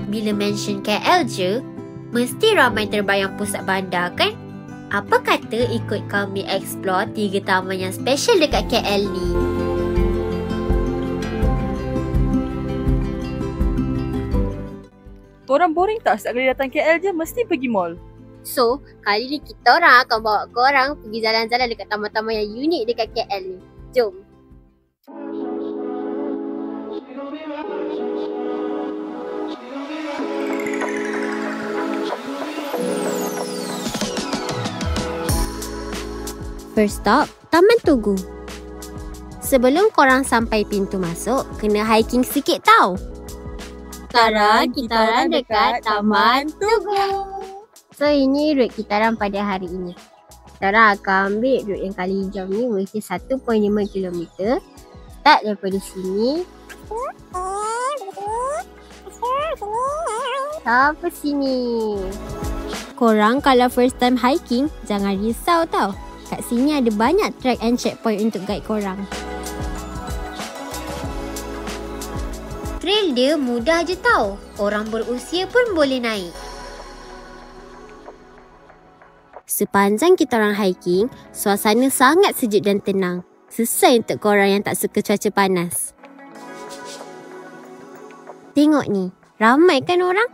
Bila mention KL je, mesti ramai terbayang pusat bandar kan? Apa kata ikut kami explore 3 taman yang special dekat KL ni? Korang boring tak setiap kali datang KL je mesti pergi mall? So, kali ni kita orang akan bawa korang pergi jalan-jalan dekat taman-taman yang unik dekat KL ni. Jom! First stop, Taman Tugu. Sebelum korang sampai pintu masuk, kena hiking sikit tau. Sekarang kita orang dekat Taman Tugu. So ini route kita orang pada hari ini. Kita orang akan ambil route yang kali hijau ni, which is 1.5 km. Start daripada sini sampai sini. Korang kalau first time hiking, jangan risau tau. Kat sini ada banyak track and checkpoint untuk guide korang. Trail dia mudah je tau. Orang berusia pun boleh naik. Sepanjang kita orang hiking, suasana sangat sejuk dan tenang. Sesuai untuk korang yang tak suka cuaca panas. Tengok ni, ramai kan orang?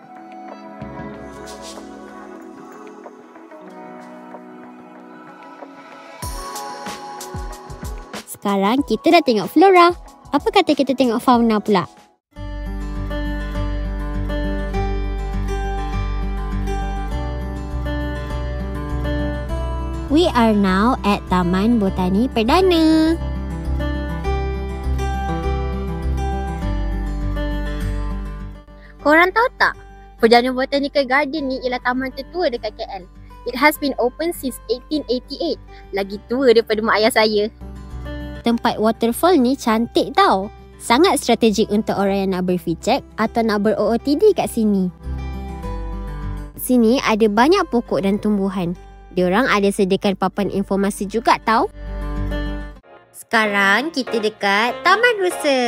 Sekarang kita dah tengok flora. Apa kata kita tengok fauna pula? We are now at Taman Botani Perdana. Korang tahu tak? Perdana Botanical Garden ni ialah taman tertua dekat KL. It has been open since 1888. Lagi tua daripada mak ayah saya. Tempat waterfall ni cantik tau. Sangat strategik untuk orang yang nak ber-free check atau nak ber-OOTD kat sini. Sini ada banyak pokok dan tumbuhan. Diorang ada sediakan papan informasi juga tau. Sekarang kita dekat Taman Rusa.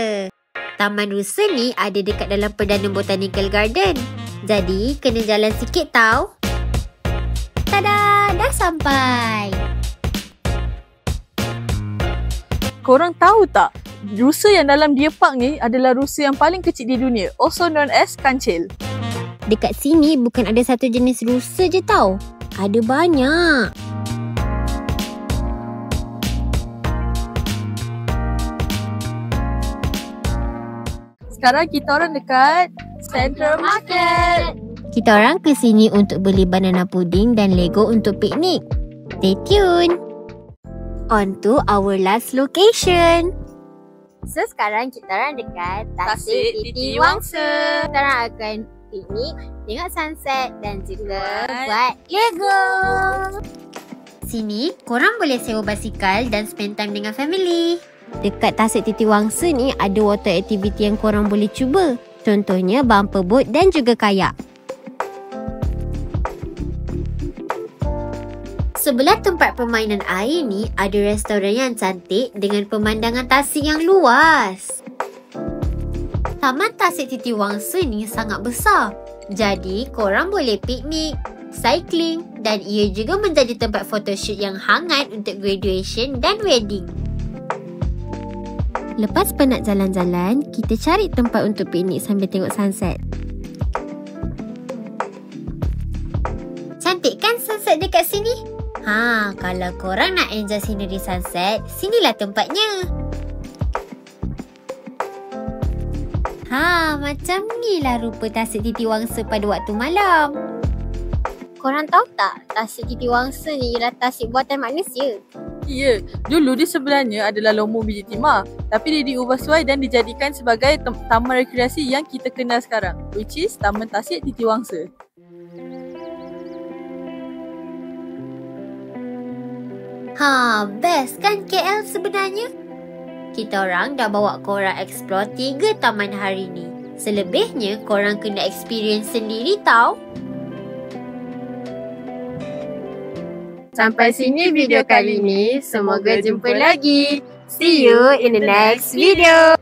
Taman Rusa ni ada dekat dalam Perdana Botanical Garden. Jadi kena jalan sikit tau. Tada! Dah sampai. Korang tahu tak? Rusa yang dalam Deer Park ni adalah rusa yang paling kecil di dunia, also known as kancil. Dekat sini bukan ada satu jenis rusa je tau. Ada banyak. Sekarang kita orang dekat Central Market. Kita orang ke sini untuk beli banana pudding dan Lego untuk piknik. Stay tune. On to our last location. So sekarang kita orang dekat Tasik Titi Wangsa. Kita orang akan piknik, tengok sunset dan juga buat Lego. Sini korang boleh sewa basikal dan spend time dengan family. Dekat Tasik Titi Wangsa ni ada water activity yang korang boleh cuba. Contohnya bumper boat dan juga kayak. Sebelah tempat permainan air ni ada restoran yang cantik dengan pemandangan tasik yang luas. Taman Tasik Titi Wangsa ni sangat besar. Jadi korang boleh piknik, cycling dan ia juga menjadi tempat photoshoot yang hangat untuk graduation dan wedding. Lepas penat jalan-jalan, kita cari tempat untuk piknik sambil tengok sunset. Cantik kan sunset dekat sini? Kalau korang nak enjoy scenery sunset, sinilah tempatnya. Macam ni lah rupa Tasik Titi Wangsa pada waktu malam. Korang tahu tak, Tasik Titi Wangsa ni ialah tasik buatan manusia. Ya, dulu di sebelahnya adalah Lombok biji timah. Tapi dia diubah suai dan dijadikan sebagai taman rekreasi yang kita kenal sekarang, which is Taman Tasik Titi Wangsa. Best kan KL sebenarnya? Kita orang dah bawa korang explore 3 taman hari ni. Selebihnya korang kena experience sendiri tau. Sampai sini video kali ni. Semoga jumpa lagi. See you in the next video.